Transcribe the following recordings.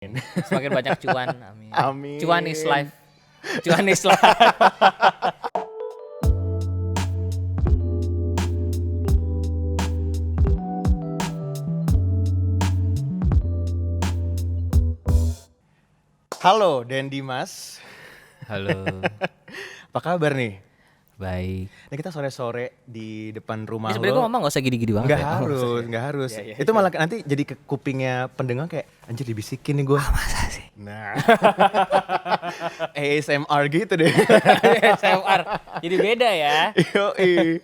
Semakin banyak cuan, amin. Amin. Cuan is life. Cuan is life. Halo Dan Dimas, Halo, apa kabar nih? baik. Ini kita sore-sore di depan rumah Ini sebenarnya gue lo. ngomong gak usah gini-gini banget Nggak ya. harus, nggak harus. Iya, iya, Itu malah nanti jadi ke kupingnya pendengar kayak anjir dibisikin nih gue. Masa sih? Nah, ASMR gitu deh. SMR. Jadi beda ya. Yoi.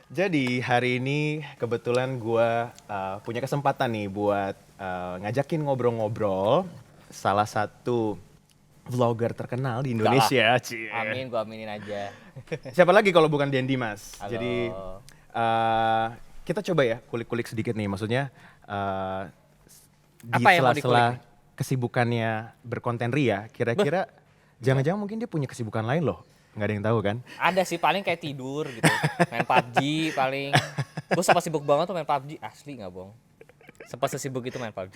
Jadi hari ini kebetulan gue punya kesempatan nih buat ngajakin ngobrol-ngobrol salah satu vlogger terkenal di Indonesia. Cie. Amin, gue aminin aja. Siapa lagi kalau bukan Dendi Mas? Halo. Jadi kita coba ya kulik-kulik sedikit nih, maksudnya di Apa yang mau sela-sela kesibukannya berkonten Ria, kira-kira jangan-jangan mungkin dia punya kesibukan lain loh, nggak ada yang tahu kan? Ada sih paling kayak tidur gitu. Main PUBG paling. Gue sempat sibuk banget tuh main PUBG. Asli gak bohong. Sempat sesibuk itu main PUBG.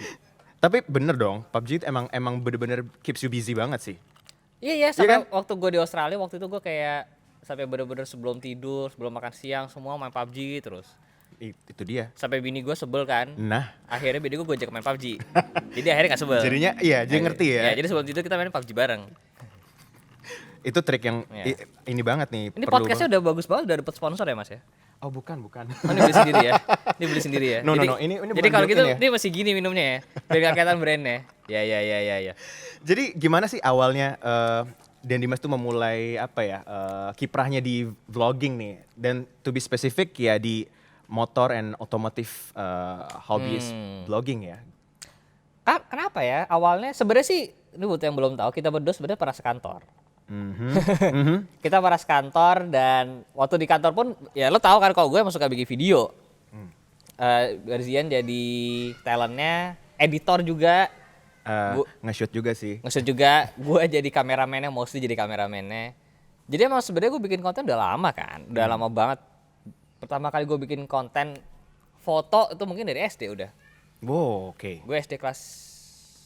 Tapi bener dong, PUBG itu emang bener-bener keeps you busy banget sih. Iya sampai kan? waktu gue di Australia waktu itu gue kayak sampai bener-bener sebelum tidur, sebelum makan siang semua main PUBG terus. Itu dia. Sampai bini gue sebel kan. Nah, Akhirnya bini gue ajak main PUBG. Jadi akhirnya gak sebel. jadinya iya, jadi ngerti ya. Jadi sebelum tidur kita main PUBG bareng. Itu trik yang Iya. ini banget nih. Ini perlu podcastnya udah bagus banget, udah dapet sponsor ya mas ya? Oh bukan. Oh, ini beli sendiri ya? Ini beli sendiri ya? No, jadi, ini jadi bukan kalau gitu built-in ya? ini masih gini minumnya ya? Biar gak kelihatan brandnya. Ya. Jadi gimana sih awalnya Dan Dimas tuh memulai apa ya kiprahnya di vlogging nih, dan to be specific ya di motor and automotive hobbies vlogging ya. Kenapa ya? Awalnya sebenarnya sih, ini buat yang belum tahu, kita berdua sebenarnya pernah sekantor. Kita pernah sekantor dan waktu di kantor pun ya lo tahu kan kalau gue emang suka bikin video. Garzian jadi talentnya, editor juga, Nge-shoot juga sih. nge-shoot juga, gue jadi kameramennya, mostly jadi kameramennya. Jadi emang sebenarnya gue bikin konten udah lama kan, udah lama banget. Pertama kali gue bikin konten foto itu mungkin dari SD udah. Wow, oke. Gue SD kelas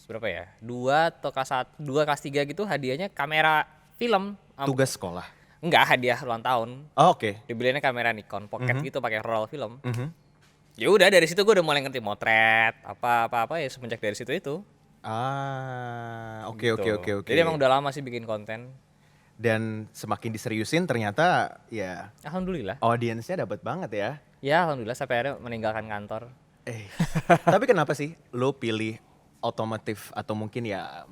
berapa ya? 2 atau kelas 1, 2 kelas 3 gitu hadiahnya kamera film. Tugas sekolah. Enggak, hadiah ulang tahun. Oh, oke. Dibeliinnya kamera Nikon pocket gitu pakai roll film. Mhm. Ya udah dari situ gue udah mulai ngerti motret, apa ya semenjak dari situ itu. Oke. Gitu. Jadi emang udah lama sih bikin konten. Dan semakin diseriusin ternyata ya Alhamdulillah. audiensnya dapat banget ya. Ya alhamdulillah sampai akhirnya meninggalkan kantor. Tapi kenapa sih lo pilih otomotif atau mungkin ya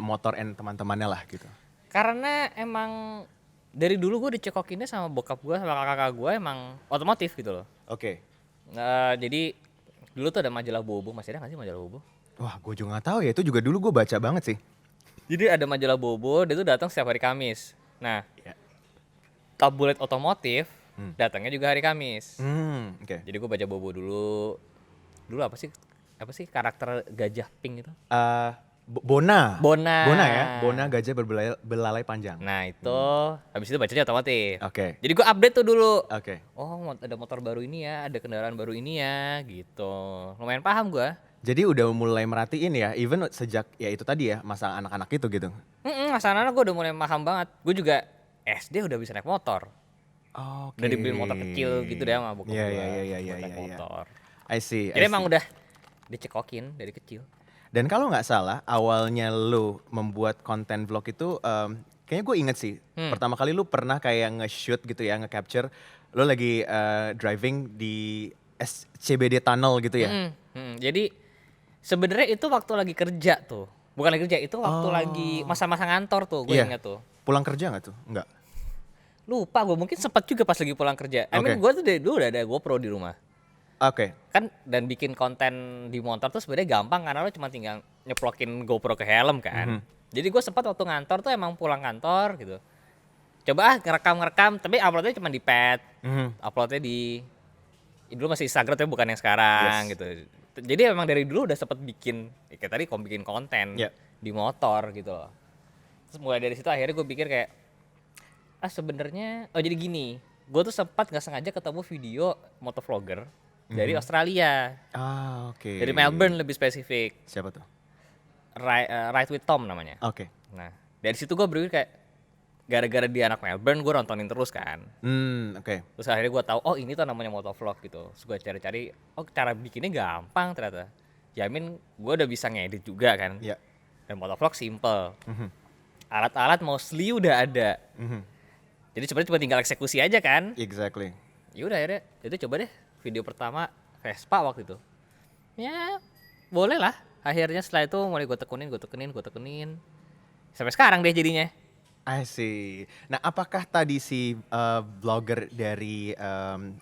motor and teman-temannya lah gitu? Karena emang dari dulu gue dicekokinnya sama bokap gue sama kakak gue emang otomotif gitu loh. Oke. Jadi dulu tuh ada majalah Bobo, masih ada nggak sih majalah Bobo? Wah, gue juga nggak tahu ya. Itu juga dulu gue baca banget sih. Jadi ada majalah Bobo, dia tuh datang setiap hari Kamis. Nah, Ya. tabloid otomotif datangnya juga hari Kamis. Oke. Jadi gue baca Bobo dulu. Dulu apa sih karakter gajah pink itu? Bona. Bona. Bona ya. Bona gajah belalai panjang. Nah itu, habis itu bacanya otomotif. Oke. Jadi gue update tuh dulu. Oke. Oh ada motor baru ini ya, ada kendaraan baru ini ya, gitu. Lumayan paham gue. Jadi udah mulai merhatiin ya, even sejak ya itu tadi ya, masa anak-anak itu gitu. Anak-anak gue udah mulai paham banget. Gue juga SD udah bisa naik motor. Oke. Udah dibeliin motor kecil gitu deh sama bokap Iya, gue. iya, buat naik motor. I see. Jadi emang udah dicekokin dari kecil. Dan kalau nggak salah, awalnya lo membuat konten vlog itu, kayaknya gue inget sih, pertama kali lo pernah kayak nge-shoot gitu ya, nge-capture, lo lagi driving di SCBD Tunnel gitu ya? Jadi sebenarnya itu waktu lagi kerja tuh. Bukan lagi kerja, itu waktu lagi masa-masa ngantor tuh, gue Iya. ingat tuh. Pulang kerja nggak tuh? Nggak? Lupa gue, mungkin sempat juga pas lagi pulang kerja. I mean, Oke. gue tuh dari dulu udah ada GoPro di rumah. Oke. Kan dan bikin konten di motor tuh sebenarnya gampang karena lo cuma tinggal nyeplokin GoPro ke helm kan. Jadi gue sempat waktu ngantor tuh emang pulang kantor gitu. Coba ngerekam, tapi uploadnya cuma di pad. Uploadnya di dulu masih Instagram tapi bukan yang sekarang Yes. gitu. Jadi emang dari dulu udah sempet bikin kayak tadi bikin konten Yeah. di motor gitu loh. Terus mulai dari situ akhirnya gue pikir kayak sebenarnya jadi gini, gue tuh sempat nggak sengaja ketemu video motovlogger dari Australia, Oke. dari Melbourne lebih spesifik. Siapa tuh? Ride with Tom namanya. Oke. Nah, dari situ gue berpikir kayak gara-gara dia anak Melbourne, gue nontonin terus kan. Oke. Terus akhirnya gue tahu, oh ini tuh namanya motovlog gitu. Terus gue cari-cari, oh cara bikinnya gampang ternyata. Jamin gue udah bisa ngedit juga kan. Ya. Dan motovlog simple. Alat-alat mostly udah ada. Jadi sebenarnya cuma tinggal eksekusi aja kan. Exactly. Ya udah akhirnya, itu coba deh video pertama Vespa waktu itu. Ya boleh lah. Akhirnya setelah itu mulai gue tekenin. Sampai sekarang deh jadinya. I see. Nah, apakah tadi si blogger dari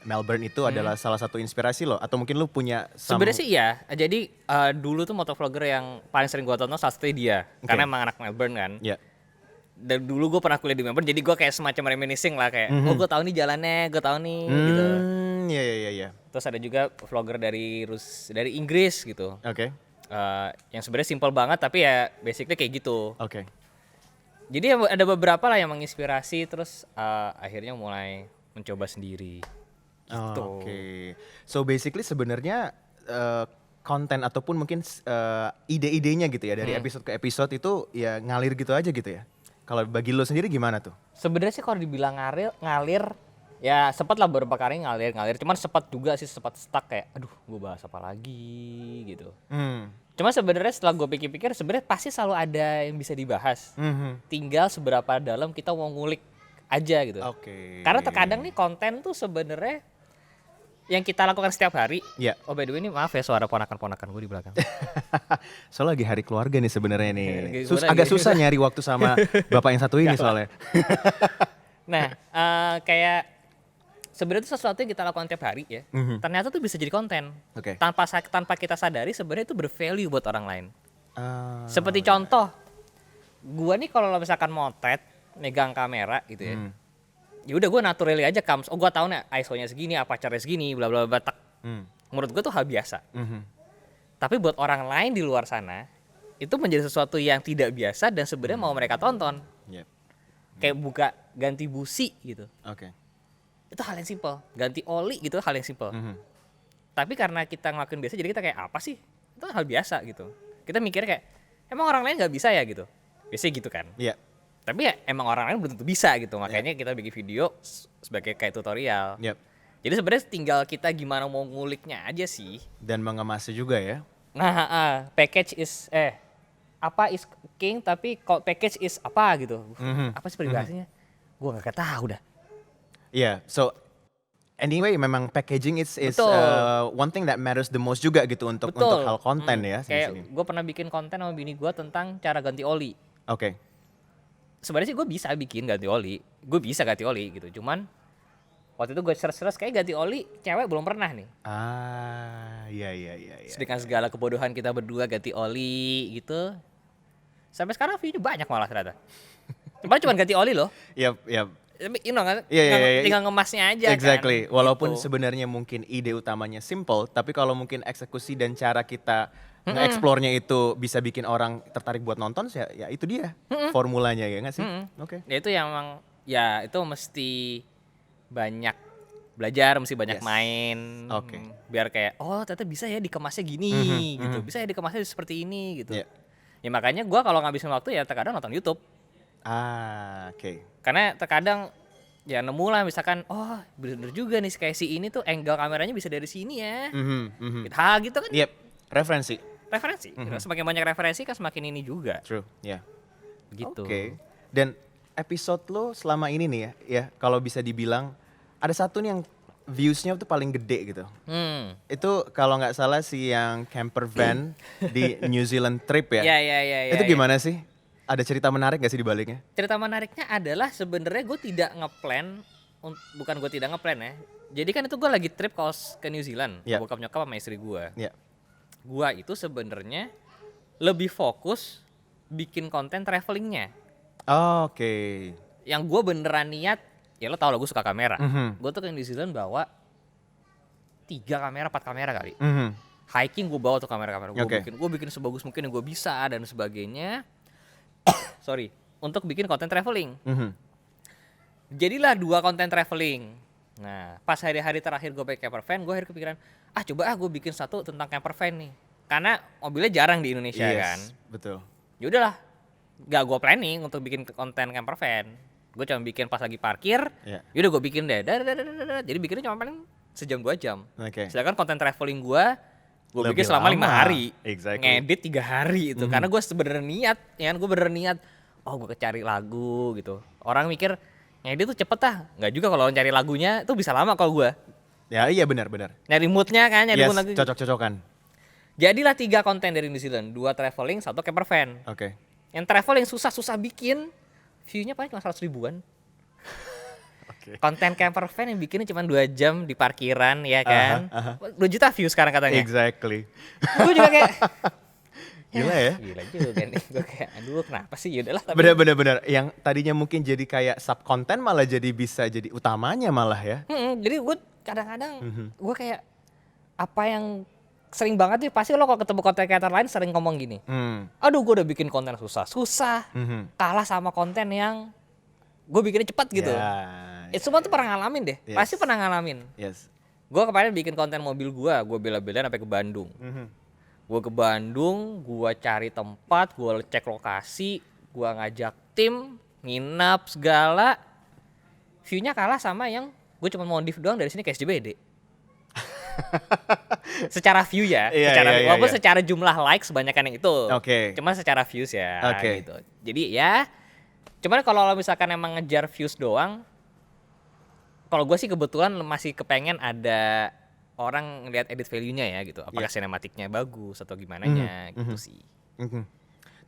Melbourne itu adalah salah satu inspirasi lo? Atau mungkin lo punya Sebenarnya sih iya. Jadi dulu tuh motovlogger yang paling sering gue tonton salah satunya dia. Oke. Karena emang anak Melbourne kan. Ya. Dan dulu gue pernah kuliah di Melbourne, jadi gue kayak semacam reminiscing lah kayak, oh gue tahu nih jalannya, gue tahu nih gitu. Iya. Terus ada juga vlogger dari Inggris gitu. Oke. Yang sebenarnya simple banget tapi ya basically kayak gitu. Oke. Jadi ada beberapa lah yang menginspirasi, terus akhirnya mulai mencoba sendiri. Gitu. Oke. So basically sebenarnya konten ataupun mungkin ide-idenya gitu ya dari episode ke episode itu ya ngalir gitu aja gitu ya. Kalau bagi lo sendiri gimana tuh? Sebenarnya sih kalau dibilang ngalir ya sempat lah beberapa kali ngalir. Cuman sempat juga sih sempat stuck kayak, aduh gue bahas apa lagi gitu. Cuma sebenarnya setelah gue pikir-pikir sebenarnya pasti selalu ada yang bisa dibahas. Tinggal seberapa dalam kita mau ngulik aja gitu. Oke. Karena terkadang nih konten tuh sebenarnya yang kita lakukan setiap hari. Iya. Oh by the way ini maaf ya suara ponakan-ponakan gue di belakang. Soalnya lagi hari keluarga nih sebenarnya nih. Lagi Agak susah nyari waktu sama bapak yang satu ini soalnya. Nah, kayak sebenarnya itu sesuatu yang kita lakukan tiap hari ya. Ternyata tuh bisa jadi konten. Oke. Tanpa kita sadari sebenarnya itu bervalue buat orang lain. Ah, Seperti contoh, gua nih kalau misalkan motret, megang kamera gitu ya. Ya udah gua naturally aja comes. Oh gua tahu nih ISO-nya segini, aperture-nya segini, bla bla bla tak. Menurut gua tuh hal biasa. Tapi buat orang lain di luar sana, itu menjadi sesuatu yang tidak biasa dan sebenarnya mau mereka tonton. Yep. Kayak buka ganti busi gitu. Oke. Itu hal yang simple. Ganti oli gitu hal yang simple. Tapi karena kita ngelakuin biasa jadi kita kayak apa sih? Itu hal biasa gitu. Kita mikir kayak emang orang lain nggak bisa ya gitu. Biasanya gitu kan. Iya. Tapi ya emang orang lain belum tentu bisa gitu. Makanya kita bikin video sebagai kayak tutorial. Yep. Jadi sebenarnya tinggal kita gimana mau nguliknya aja sih. Dan mengemasnya juga ya. Nah, package is apa is king tapi package is apa gitu. Apa sih peribahasanya? Gua nggak tahu dah. Iya, so anyway memang packaging is Betul. One thing that matters the most juga gitu untuk hal konten ya. Kayak gue pernah bikin konten sama bini gue tentang cara ganti oli. Oke. Sebenarnya sih gue bisa bikin ganti oli, gitu. Cuman waktu itu gue search kayak ganti oli cewek belum pernah nih. Iya. Dengan segala kebodohan kita berdua ganti oli gitu. Sampai sekarang view-nya banyak malah ternyata. Cuma ganti oli loh. Yap. You know kan? Iya. Tinggal ngemasnya aja Exactly. kan. Walaupun Gitu. sebenarnya mungkin ide utamanya simple, tapi kalau mungkin eksekusi dan cara kita nge-explore-nya itu bisa bikin orang tertarik buat nonton, ya itu dia formulanya ya nggak sih? Oke. Ya itu yang emang ya itu mesti banyak belajar, mesti banyak Yes. main. Oke. Biar kayak oh ternyata bisa ya dikemasnya gini gitu. Bisa ya dikemasnya seperti ini gitu. Iya. Ya makanya gua kalau ngabisin waktu ya terkadang nonton YouTube. Oke. Karena terkadang ya nemu lah misalkan oh bener juga nih kayak si ini tuh angle kameranya bisa dari sini ya. Hal gitu kan Yep. Referensi. referensi. Semakin banyak referensi kan semakin ini juga. True. Ya. Gitu. Oke. Dan episode lo selama ini nih ya kalau bisa dibilang ada satu nih yang views-nya tuh paling gede gitu. Itu kalau nggak salah si yang camper van di New Zealand trip ya. Ya. Itu gimana sih? Ada cerita menarik gak sih di baliknya? Cerita menariknya adalah sebenarnya gue tidak ngeplan, bukan gue tidak ngeplan ya. Jadi kan itu gue lagi trip ke New Zealand, Yeah. bokap nyokap sama istri gue. Ya. Gue itu sebenarnya lebih fokus bikin konten travelingnya. Oke. Yang gue beneran niat, ya lo tau lah gue suka kamera. Mhm. Gue tuh ke New Zealand bawa 3 kamera, 4 kamera kali. Mhm. Hiking gue bawa tuh kamera-kamera. Oke. Gue bikin sebagus mungkin yang gue bisa dan sebagainya. Sorry, untuk bikin konten traveling. Mhm. Jadilah 2 konten traveling. Nah, pas hari-hari terakhir gue pakai camper van, gue akhirnya kepikiran, coba gue bikin satu tentang camper van nih. karena mobilnya jarang di Indonesia kan. Betul. Ya udahlah, gak gue planning untuk bikin konten camper van. Gue cuma bikin pas lagi parkir, yaudah gue bikin deh. Jadi bikinnya cuma paling sejam 2 jam. Sedangkan konten traveling gue bikin selama 5 hari, ngedit 3 hari itu. Karena gue sebenarnya niat, ya kan, gue bener niat, oh gue cari lagu gitu. Orang mikir ngedit tuh cepet ah, nggak juga kalau cari lagunya tuh bisa lama kalau gue. Ya iya benar. Nyari moodnya kan, nyari mood lagu. Cocok-cocokan. Jadilah 3 konten dari New Zealand, 2 traveling, 1 camper van. Yang traveling susah bikin, view-nya paling cuma 100 ribuan. Konten camper van yang bikinnya cuma 2 jam di parkiran, ya kan. 2 juta view sekarang katanya. Exactly. Gue juga kayak gila ya. Gila juga nih. Gue kayak aduh kenapa sih, yaudahlah. Bener. Yang tadinya mungkin jadi kayak sub konten malah jadi bisa jadi utamanya malah ya. Jadi gue kadang-kadang gue kayak apa yang sering banget nih, pasti lo kalau ketemu konten creator lain sering ngomong gini. Aduh gue udah bikin konten susah. Kalah sama konten yang gue bikinnya cepat gitu. Semua tuh pernah ngalamin deh. Pasti pernah ngalamin. Gue kemarin bikin konten mobil gue bela-belain sampai ke Bandung. Gue ke Bandung, gue cari tempat, gue cek lokasi, gue ngajak tim, nginap segala. View-nya kalah sama yang gue cuma modif doang dari sini ke SJBD. Secara view ya, walaupun secara jumlah likes kebanyakan yang itu. Cuma secara views ya gitu. Jadi ya, cuman kalau misalkan emang ngejar views doang, kalau gue sih kebetulan masih kepengen ada orang ngeliat edit value-nya ya gitu. Apakah sinematiknya bagus atau gimananya gitu sih.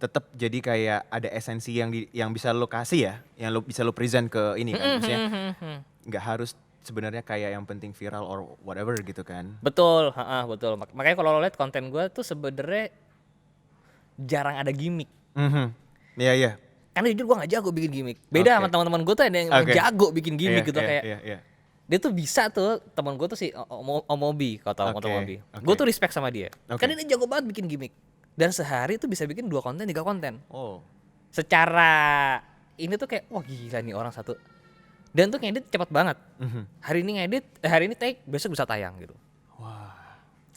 Tetap jadi kayak ada esensi yang bisa lo kasih ya, yang lo bisa lo present ke ini kan. Maksudnya nggak harus sebenarnya kayak yang penting viral or whatever gitu kan. Betul. Makanya kalau lo lihat konten gue tuh sebenarnya jarang ada gimmick. Iya. Karena jujur gue gak jago bikin gimmick. Beda sama teman-teman gue tuh ada yang jago bikin gimmick gitu kayak. Dia tuh bisa tuh, teman gue tuh si Omobi, kalau tahu Omobi. Gue tuh respect sama dia. Karena dia jago banget bikin gimmick. Dan sehari tuh bisa bikin 2 konten, 3 konten. Secara ini tuh kayak wah gila nih orang satu. Dan tuh ngedit cepat banget. Hari ini take, besok bisa tayang gitu.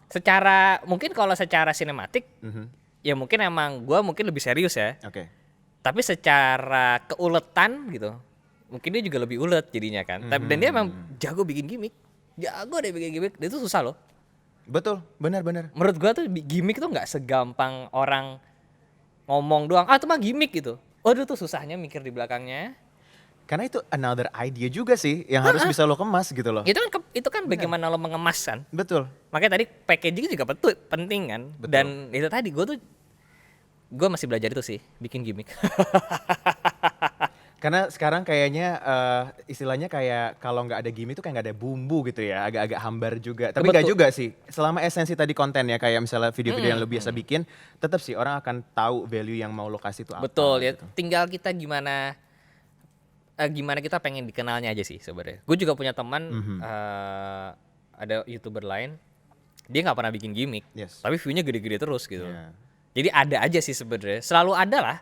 Secara mungkin kalau secara sinematik ya mungkin emang gue lebih serius ya. Tapi secara keuletan gitu, mungkin dia juga lebih ulet jadinya kan. Dan dia emang jago bikin gimmick. Jago deh bikin gimmick, dia tuh susah loh. Betul, benar. Menurut gua tuh gimmick tuh gak segampang orang ngomong doang, itu mah gimmick gitu. Waduh tuh susahnya mikir di belakangnya. Karena itu another idea juga sih, yang harus bisa lo kemas gitu loh. Itu kan bagaimana lo mengemas kan. Betul. Makanya tadi packaging juga penting kan. Betul. Dan itu tadi gue masih belajar itu sih, bikin gimmick. Karena sekarang kayaknya istilahnya kayak kalau nggak ada gimmick itu kayak nggak ada bumbu gitu ya, agak-agak hambar juga. Tapi nggak juga sih, selama esensi tadi konten ya, kayak misalnya video-video yang lo biasa bikin, tetap sih orang akan tahu value yang mau lo kasih itu apa. Betul ya, gitu. tinggal kita gimana kita pengen dikenalnya aja sih sebenarnya. Gue juga punya teman ada YouTuber lain, dia nggak pernah bikin gimmick, tapi view-nya gede-gede terus gitu. Jadi ada aja sih sebenarnya, selalu ada lah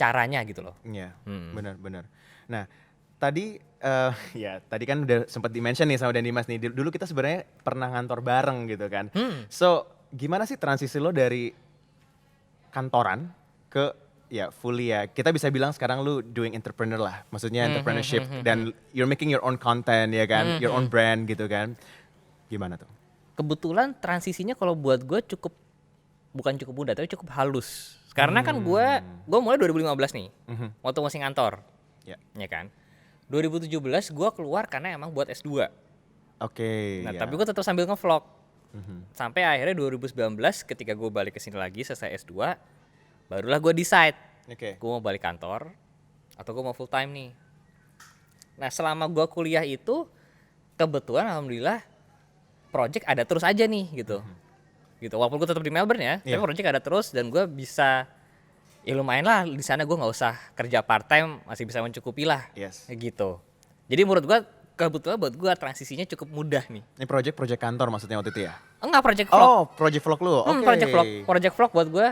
caranya gitu loh. Iya, benar. Nah, tadi tadi kan udah sempat di-mention nih sama Dan Dimas nih. Dulu kita sebenarnya pernah ngantor bareng gitu kan. So, gimana sih transisi lo dari kantoran ke fully ya. Kita bisa bilang sekarang lu doing entrepreneur lah. Maksudnya entrepreneurship dan you're making your own content ya kan, your own brand gitu kan. Gimana tuh? Kebetulan transisinya kalau buat gue bukan cukup mudah tapi cukup halus. Karena kan gue mulai 2015 nih, waktu masih ngantor, ya kan. 2017 gue keluar karena emang buat S2. Tapi gue tetap sambil ngevlog. Sampai akhirnya 2019 ketika gue balik ke sini lagi selesai S2, barulah gue decide, gue mau balik kantor atau gue mau full time nih. Nah selama gue kuliah itu, kebetulan alhamdulillah project ada terus aja nih gitu. Gitu, walaupun gue tetap di Melbourne ya, tapi project ada terus dan gue bisa lumayan lah di sana, gue nggak usah kerja part time, masih bisa mencukupi lah, gitu. Jadi menurut gue kebetulan buat gue transisinya cukup mudah nih. Ini project kantor maksudnya waktu itu ya? Enggak, project vlog. Oh, project vlog lu. Project vlog buat gue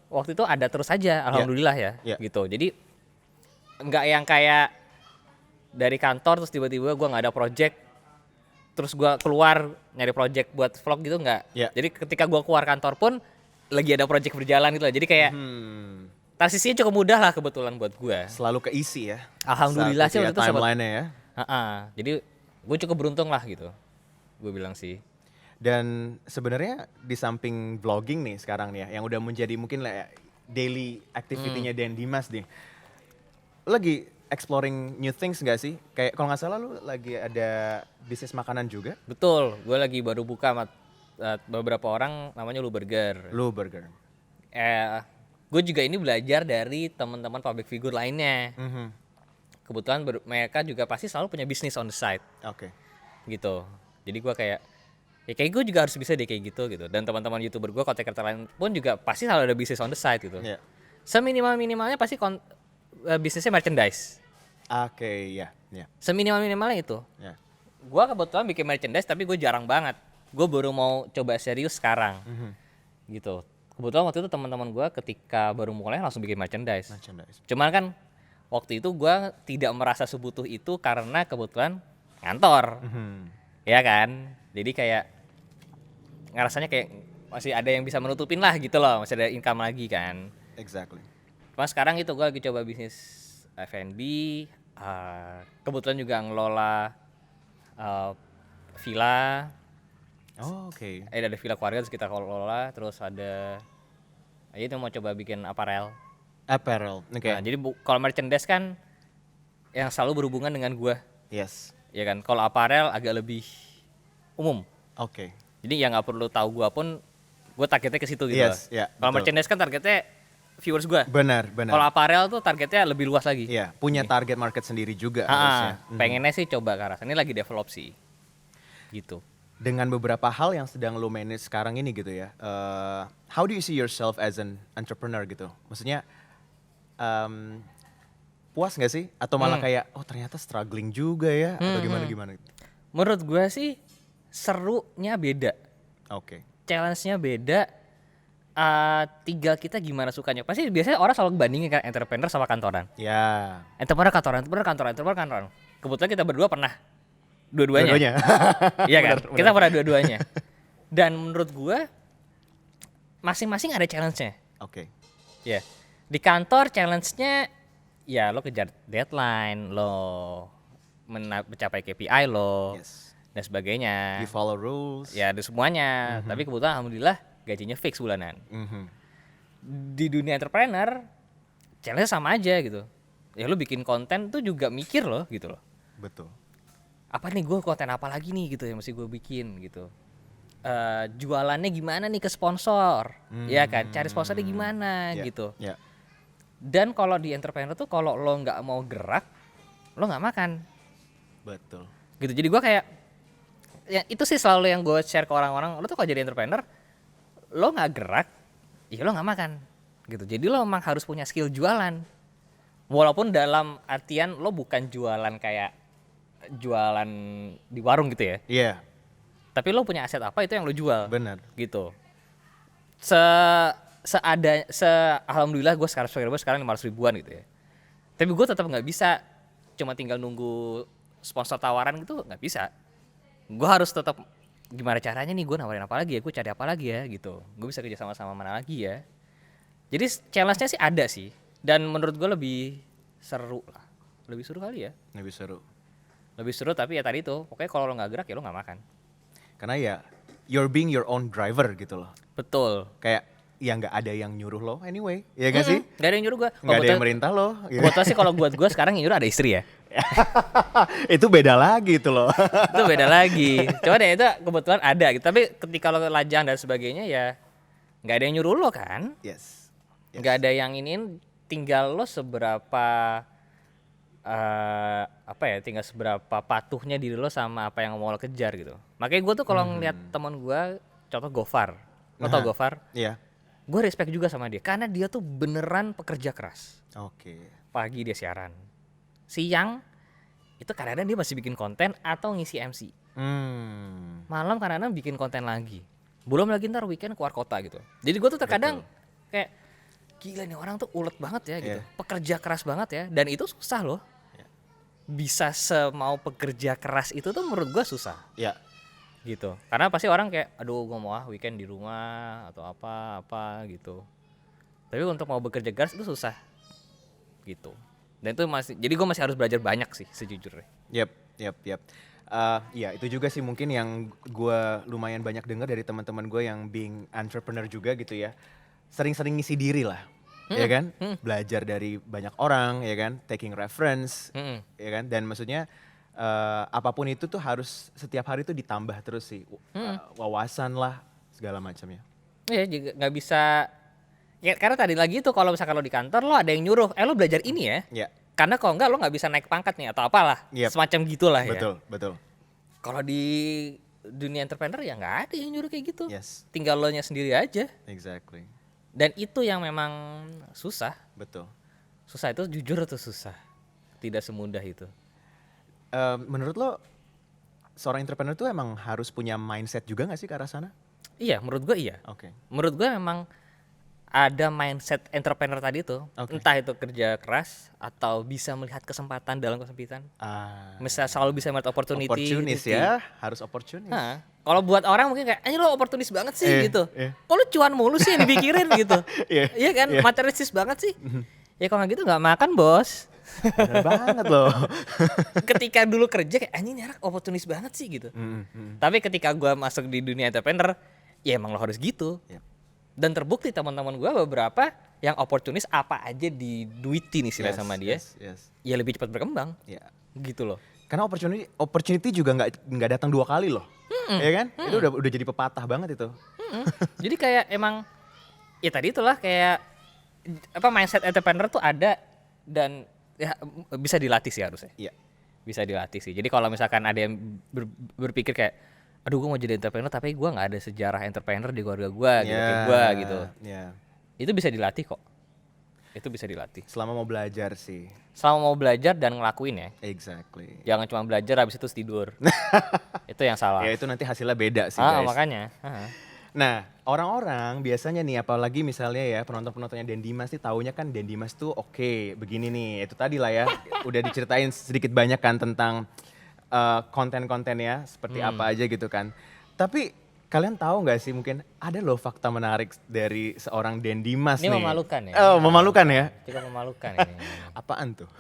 waktu itu ada terus aja, alhamdulillah ya, gitu. Jadi nggak yang kayak dari kantor terus tiba-tiba gue nggak ada project, terus gue keluar nyari project buat vlog gitu nggak. Yeah. Jadi ketika gue keluar kantor pun lagi ada project berjalan gitu lah. Jadi kayak transisinya cukup mudah lah kebetulan buat gue. Selalu keisi ya. Alhamdulillah Saat sih waktu itu timeline-nya ya. Jadi gue cukup beruntung lah gitu. Gue bilang sih. Dan sebenarnya di samping vlogging nih sekarang nih ya, yang udah menjadi mungkin lah ya, daily activity-nya Dan Dimas nih. Lu lagi exploring new things gak sih? Kayak kalau nggak salah lu lagi ada bisnis makanan juga? Betul, gue lagi baru buka sama beberapa orang namanya Lu Burger. Lu Burger. Gue juga ini belajar dari teman-teman public figure lainnya. Kebetulan mereka juga pasti selalu punya bisnis on the side. Oke. Gitu. Jadi gue kayak gue juga harus bisa deh kayak gitu. Dan teman-teman YouTuber gue, content creator lain pun juga pasti selalu ada bisnis on the side gitu. Yeah. Seminimal-minimalnya pasti bisnisnya merchandise. Oke, ya. Seminimal-minimalnya itu. Ya. Gue kebetulan bikin merchandise tapi gue jarang banget. Gue baru mau coba serius sekarang. Gitu. Kebetulan waktu itu teman-teman gue ketika baru mulai langsung bikin merchandise. Cuman kan waktu itu gue tidak merasa sebutuh itu karena kebetulan ngantor. Ya kan? Jadi kayak ngerasanya kayak masih ada yang bisa menutupin lah gitu loh. Masih ada income lagi kan. Exactly. Pas sekarang itu gue lagi coba bisnis F&B. Kebetulan juga ngelola villa. Oh, oke. Ada villa keluarga terus kita kelola. Terus ada itu mau coba bikin apparel. Oke. Nah, jadi kalau merchandise kan yang selalu berhubungan dengan gue. Yes. Ya kan, kalau apparel agak lebih umum. Oke. Jadi yang nggak perlu tahu gue pun, gue targetnya ke situ gitu. Yes, ya, Kalau betul. merchandise kan targetnya viewers gue. Benar. Kalau apparel tuh targetnya lebih luas lagi. Iya, punya target market sendiri juga harusnya. Pengennya sih coba ke arah sana. Ini lagi develop sih. Gitu. Dengan beberapa hal yang sedang lo manage sekarang ini gitu ya, how do you see yourself as an entrepreneur gitu? Maksudnya puas nggak sih? Atau malah kayak, oh ternyata struggling juga ya? Atau gimana? Menurut gue sih serunya beda. Oke. Challenge-nya beda. Tinggal kita gimana sukanya. Pasti biasanya orang selalu bandingin kan entrepreneur sama kantoran. Ya. Entrepreneur kantoran. Kebetulan kita berdua pernah dua-duanya. Iya kan? Benar. Kita pernah dua-duanya. Dan menurut gue masing-masing ada challenge-nya. Oke. Ya. Di kantor challenge-nya ya lo kejar deadline, lo mencapai KPI lo, Yes. dan sebagainya. You follow rules. Ya ada semuanya. Tapi kebetulan alhamdulillah gajinya fix bulanan. Di dunia entrepreneur challenge sama aja gitu. Ya lo bikin konten tuh juga mikir lo gitu loh. Betul. Apa nih gue konten apa lagi nih gitu yang mesti gue bikin gitu. Jualannya gimana nih ke sponsor, ya kan? Cari sponsornya gimana gitu. Yeah. Dan kalau di entrepreneur tuh kalau lo nggak mau gerak, lo nggak makan. Betul. Gitu. Jadi gue kayak, ya itu sih selalu yang gue share ke orang-orang. Lo tuh kalau jadi entrepreneur, lo nggak gerak, ya lo nggak makan. Gitu. Jadi lo emang harus punya skill jualan. Walaupun dalam artian lo bukan jualan kayak jualan di warung gitu ya. Iya. Tapi lo punya aset apa itu yang lo jual. Benar. Gitu. Alhamdulillah gue sekarang 500 ribuan gitu ya. Tapi gue tetap nggak bisa cuma tinggal nunggu sponsor tawaran gitu, nggak bisa. Gue harus tetap gimana caranya nih gue nawarin apa lagi ya, gue cari apa lagi ya gitu. Gue bisa kerja sama mana lagi ya. Jadi challenge-nya sih ada sih. Dan menurut gue lebih seru lah. Lebih seru kali ya. Lebih seru tapi ya tadi tuh, pokoknya kalau lo nggak gerak ya lo nggak makan. Karena ya you're being your own driver gitu loh. Betul. Kayak ya nggak ada yang nyuruh lo anyway, ya gak sih? Gak ada yang nyuruh gue. Nggak ada yang merintah lo. Gitu. Kebetulan sih kalau buat gue sekarang yang nyuruh ada istri ya. Itu beda lagi itu loh. Itu beda lagi. Coba deh itu kebetulan ada gitu. Tapi ketika lo lajang dan sebagainya ya nggak ada yang nyuruh lo kan. Yes. Nggak ada yang iniin, tinggal lo seberapa tinggal seberapa patuhnya diri lo sama apa yang mau lo kejar gitu. Makanya gue tuh kalau ngeliat teman gue, contoh Gofar, lo tau Gofar? Iya. Gue respect juga sama dia karena dia tuh beneran pekerja keras. Oke. Pagi dia siaran, siang itu kadang-kadang dia masih bikin konten atau ngisi MC. Malam kadang-kadang bikin konten lagi. Belum lagi ntar weekend keluar kota gitu. Jadi gue tuh terkadang kayak gila nih orang tuh ulet banget ya gitu. Pekerja keras banget ya, dan itu susah loh. bisa semau pekerja keras itu tuh menurut gue susah. Ya. Gitu. Karena pasti orang kayak aduh gue mau weekend di rumah atau apa gitu. Tapi untuk mau bekerja keras itu susah. Gitu. Dan itu jadi gue masih harus belajar banyak sih sejujurnya. Yap. Ya itu juga sih mungkin yang gue lumayan banyak dengar dari teman-teman gue yang being entrepreneur juga gitu ya. Sering-sering ngisi diri lah, ya kan? Belajar dari banyak orang, ya kan? Taking reference, ya kan? Dan maksudnya apapun itu tuh harus setiap hari tuh ditambah terus sih. Wawasan lah, segala macamnya. Iya juga nggak bisa. Ya, karena tadi lagi tuh kalau misalkan lo di kantor lo ada yang nyuruh, lo belajar ini ya. Ya. Karena kalau enggak lo nggak bisa naik pangkat nih atau apalah. Yep. Semacam gitulah ya. Betul. Kalau di dunia entrepreneur ya nggak ada yang nyuruh kayak gitu. Yes. Tinggal lo nya sendiri aja. Exactly. Dan itu yang memang susah. Betul. Susah itu jujur itu susah. Tidak semudah itu. Menurut lo seorang entrepreneur tuh emang harus punya mindset juga nggak sih ke arah sana? Iya, menurut gue iya. Oke. Menurut gue memang ada mindset entrepreneur tadi tuh. Entah itu kerja keras atau bisa melihat kesempatan dalam kesempitan. Misal selalu bisa melihat opportunity. Opportunis ya, harus opportunis. Kalau buat orang mungkin kayak, lo opportunis banget sih gitu. Kok lo cuan mulu sih yang dipikirin gitu. Iya kan, materialistis banget sih. Ya kalau nggak gitu nggak makan bos. Bener banget loh. Ketika dulu kerja kayak anjing nyarak opportunis banget sih gitu. Tapi ketika gue masuk di dunia entrepreneur, ya emang lo harus gitu. Dan terbukti teman-teman gue beberapa yang opportunis apa aja diduitin istilah sama dia, ya lebih cepat berkembang. Gitu loh. Karena opportunity juga nggak datang 2 kali loh, ya kan? Itu udah jadi pepatah banget itu. Jadi kayak emang, ya tadi itulah kayak mindset entrepreneur tuh ada dan ya bisa dilatih sih harusnya. Iya. Bisa dilatih sih. Jadi kalau misalkan ada yang berpikir kayak, aduh gue mau jadi entrepreneur tapi gue nggak ada sejarah entrepreneur di keluarga gue gitu kayak gue gitu. Itu bisa dilatih kok. Itu bisa dilatih. Selama mau belajar sih. Selama mau belajar dan ngelakuin ya. Exactly. Jangan cuma belajar habis itu tidur. Itu yang salah. Ya itu nanti hasilnya beda sih guys. Makanya. Nah orang-orang biasanya nih apalagi misalnya ya penonton-penontonnya Den Dimas nih taunya kan Den Dimas tuh oke, begini nih. Itu tadi lah ya udah diceritain sedikit banyak kan tentang konten-kontennya seperti apa aja gitu kan. Tapi kalian tahu nggak sih mungkin ada loh fakta menarik dari seorang Den Dimas nih. Ini memalukan ya? Oh memalukan ya? Cukup memalukan ini. Apaan tuh?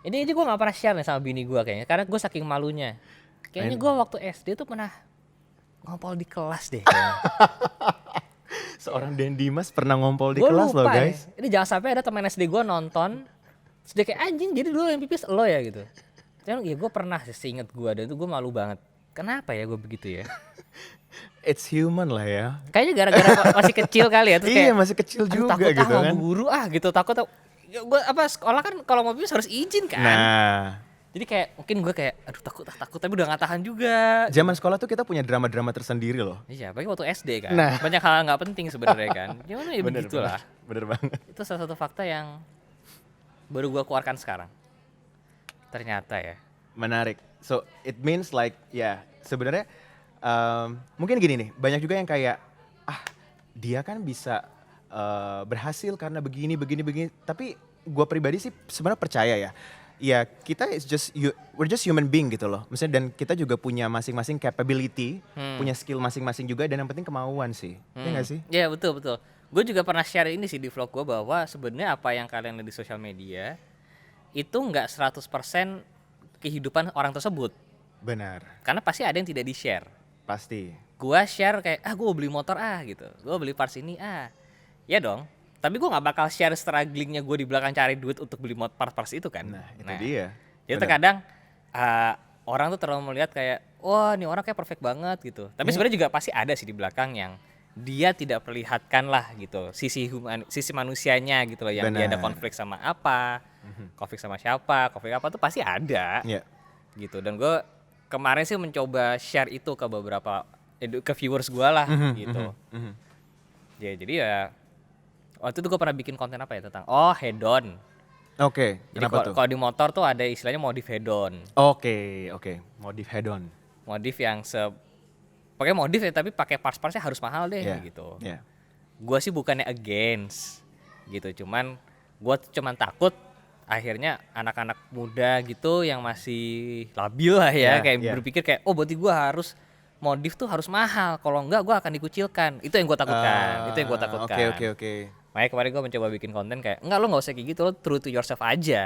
Ini aja gue gak pernah share nih sama bini gue kayaknya. Karena gue saking malunya. Kayaknya gue waktu SD tuh pernah ngompol di kelas deh kayaknya. Seorang Den Dimas pernah ngompol di Gua kelas loh lupa guys. Ini jangan sampai ada teman SD gue nonton. Terus dia kayak anjing jadi dulu yang pipis lo ya gitu. Cuman ya gue pernah seinget gue dan itu gue malu banget. Kenapa ya gue begitu ya? It's human lah ya. Kayaknya gara-gara masih kecil kali ya. Terus Iya kayak, masih kecil juga takut gitu kan. Takut guru gitu takut. Gue sekolah kan kalau mau pipis harus izin kan. Nah. Jadi kayak mungkin gue kayak aduh takut tapi udah gak tahan juga. Zaman sekolah tuh kita punya drama-drama tersendiri loh. Iya, apalagi waktu SD kan. Nah. Banyak hal nggak penting sebenarnya kan. Gimana ya begitulah. Bener banget. Itu salah satu fakta yang baru gue keluarkan sekarang. Ternyata ya. Menarik. So it means like ya sebenarnya mungkin gini nih. Banyak juga yang kayak dia kan bisa berhasil karena begini. Tapi gue pribadi sih sebenarnya percaya ya. Ya kita we're just human being gitu loh. Maksudnya dan kita juga punya masing-masing capability, punya skill masing-masing juga dan yang penting kemauan sih. Iya gak sih? Iya betul. Gue juga pernah share ini sih di vlog gue bahwa sebenarnya apa yang kalian lihat di sosial media itu nggak 100% kehidupan orang tersebut. Benar. Karena pasti ada yang tidak di-share. Pasti. Gue share kayak gue beli motor gitu. Gue beli parts ini ya dong. Tapi gue gak bakal share strugglingnya gue di belakang cari duit untuk beli parts itu kan. Nah itu dia. Jadi terkadang orang tuh terlalu melihat kayak wah ini orang kayak perfect banget gitu. Tapi sebenarnya juga pasti ada sih di belakang yang dia tidak perlihatkan lah gitu. Sisi manusianya gitu loh. Yang dia ada konflik sama apa, konflik sama siapa, konflik apa tuh pasti ada. Gitu. Dan gue kemarin sih mencoba share itu ke beberapa ke viewers gue lah gitu. Ya jadi ya waktu itu gue pernah bikin konten apa ya tentang head on. Oke. Kenapa tuh? Kalau di motor tuh ada istilahnya modif head on. Oke. Modif head on. Modif yang pakai modif ya tapi pakai parts-partsnya harus mahal deh gitu. Gue sih bukannya against gitu, cuman gue cuman takut akhirnya anak-anak muda gitu yang masih labil lah ya, kayak berpikir kayak oh berarti gue harus modif tuh harus mahal, kalau enggak gue akan dikucilkan. Itu yang gue takutkan. Oke. Makanya kemarin gue mencoba bikin konten kayak enggak, lo nggak usah kayak gitu, lo true to yourself aja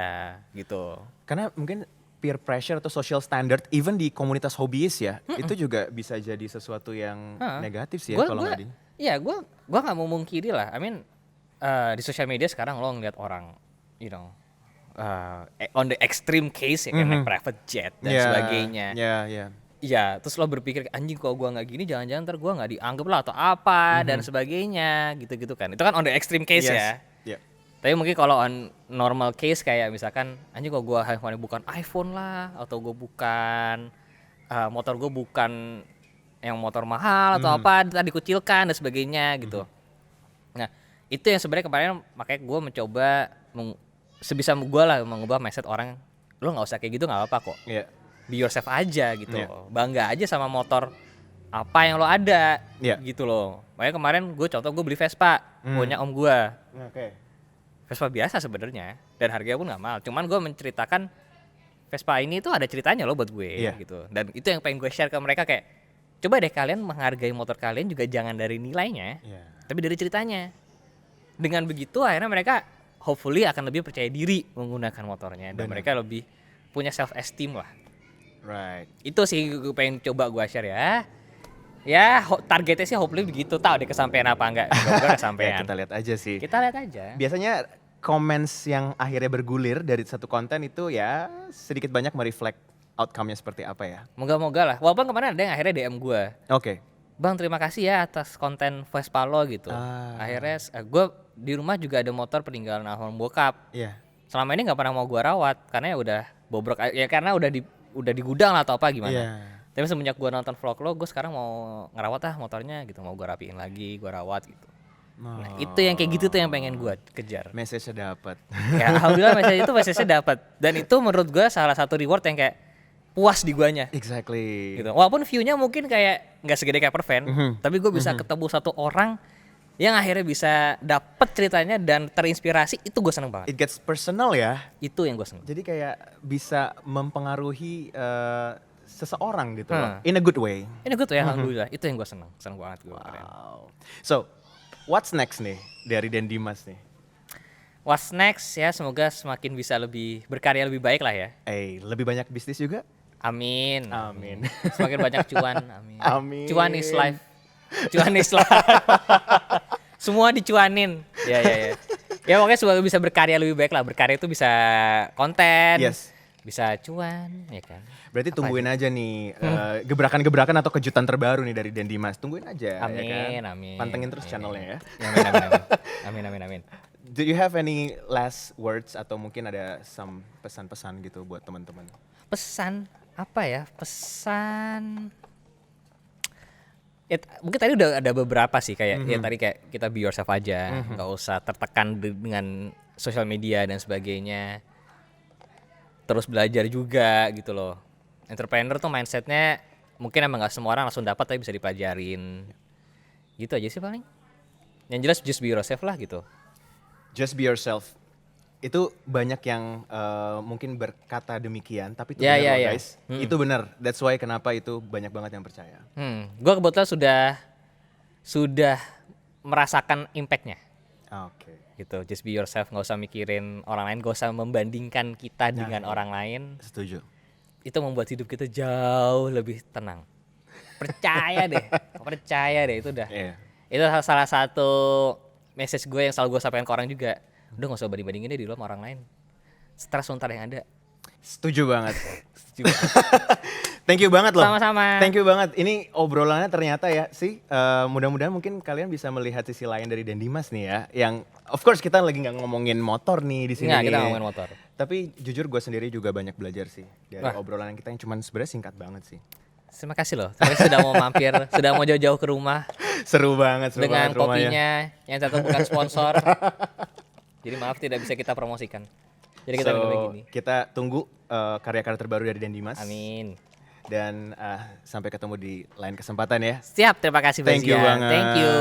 gitu. Karena mungkin peer pressure atau social standard even di komunitas hobiis ya, itu juga bisa jadi sesuatu yang negatif sih ya kalau nggak di. Iya, gue nggak mau mungkiri lah. I mean di sosial media sekarang lo ngeliat orang, you know, on the extreme case ya kan, naik private jet dan sebagainya. Iya, terus lo berpikir anjing kalau gua nggak gini jangan-jangan ntar gua nggak dianggap lah atau apa dan sebagainya gitu-gitu kan. Itu kan on the extreme case ya. Tapi mungkin kalau on normal case kayak misalkan anjing kalau gua handphone bukan iPhone lah, atau gua bukan motor gua bukan yang motor mahal atau apa, tadi dikucilkan dan sebagainya gitu. Nah, itu yang sebenarnya kemarin makanya gua mencoba sebisa gua lah mengubah mindset orang, lo nggak usah kayak gitu, nggak apa-apa kok. Be yourself aja gitu loh. Bangga aja sama motor apa yang lo ada gitu loh. Makanya kemarin gue beli Vespa punya om gue. Vespa biasa sebenarnya dan harganya pun nggak mahal. Cuman gue menceritakan Vespa ini tuh ada ceritanya loh buat gue gitu. Dan itu yang pengen gue share ke mereka, kayak coba deh kalian menghargai motor kalian juga jangan dari nilainya, tapi dari ceritanya. Dengan begitu akhirnya mereka hopefully akan lebih percaya diri menggunakan motornya dan mereka lebih punya self esteem lah. Right. Itu sih gue pengen coba gue share ya. Ya targetnya sih hopefully begitu, tahu deh kesampaian apa enggak. Semoga kesampaian. Kita lihat aja sih. Kita lihat aja. Biasanya comments yang akhirnya bergulir dari satu konten itu ya sedikit banyak mereflect outcome-nya seperti apa ya. Moga-moga lah. Walaupun kemarin ada yang akhirnya DM gue. Oke. Bang terima kasih ya atas konten Vespa lo gitu. Akhirnya gue di rumah juga ada motor peninggalan almarhum bokap. Selama ini nggak pernah mau gue rawat karena ya udah bobrok ya, karena udah di gudang lah atau apa gimana. Tapi semenjak gue nonton vlog lo, gue sekarang mau ngerawat motornya gitu, mau gue rapiin lagi, gue rawat gitu. Nah itu yang kayak gitu tuh yang pengen gue kejar. Message-nya dapat. Ya alhamdulillah message-nya dapat. Dan itu menurut gue salah satu reward yang kayak puas di guanya. Exactly. Gitu. Walaupun view-nya mungkin kayak nggak segede kayak per fan, tapi gue bisa ketemu satu orang yang akhirnya bisa dapet ceritanya dan terinspirasi, itu gue seneng banget. It gets personal ya. Itu yang gue seneng. Jadi kayak bisa mempengaruhi seseorang gitu loh. In a good way. In a good way, alhamdulillah. Itu yang gue seneng banget gue. Wow. So, what's next nih dari Den Dimas nih? What's next ya, semoga semakin bisa lebih berkarya lebih baik lah ya. Lebih banyak bisnis juga? Amin. Semakin banyak cuan, amin. Amin. Cuan is life. Semua dicuanin. Ya. Ya pokoknya semoga bisa berkarya lebih baik lah. Berkarya itu bisa konten, bisa cuan, ya kan. Berarti tungguin aja nih gebrakan-gebrakan atau kejutan terbaru nih dari Den Dimas. Tungguin aja. Amin, ya kan? amin. Pantengin terus channelnya ya. Amin. Do you have any last words atau mungkin ada some pesan-pesan gitu buat teman-teman? Pesan apa ya? Mungkin tadi udah ada beberapa sih kayak ya tadi kayak kita be yourself aja, nggak usah tertekan dengan sosial media dan sebagainya. Terus belajar juga gitu loh. Entrepreneur tuh mindsetnya mungkin emang nggak semua orang langsung dapat, tapi bisa dipelajarin. Gitu aja sih paling. Yang jelas just be yourself lah gitu. Just be yourself. Itu banyak yang mungkin berkata demikian, tapi itu benar loh guys. Itu benar. That's why kenapa itu banyak banget yang percaya. Gue kebetulan sudah merasakan impactnya. Oke. Gitu, just be yourself, nggak usah mikirin orang lain, nggak usah membandingkan kita dengan orang lain. Setuju. Itu membuat hidup kita jauh lebih tenang. Percaya deh itu udah. Itu salah satu message gue yang selalu gue sampaikan ke orang juga. Udah gak usah banding-bandingin deh di luar sama orang lain. Stres ntar yang ada. Setuju banget. Thank you banget loh. Sama-sama. Thank you banget. Ini obrolannya ternyata ya sih. Mudah-mudahan mungkin kalian bisa melihat sisi lain dari Den Dimas nih ya. Yang of course kita lagi nggak ngomongin motor nih di sini. Nggak, kita ngomongin motor. Tapi jujur gue sendiri juga banyak belajar sih dari obrolan kita yang cuman sebenarnya singkat banget sih. Terima kasih loh. Kalian sudah mau mampir, sudah mau jauh-jauh ke rumah. Seru banget dengan banget kopinya yang satu bukan sponsor. Jadi maaf tidak bisa kita promosikan. Jadi kita minum gini. Kita tunggu karya-karya terbaru dari Den Dimas. Amin. Dan sampai ketemu di lain kesempatan ya. Siap, terima kasih Thank you banget. Thank you.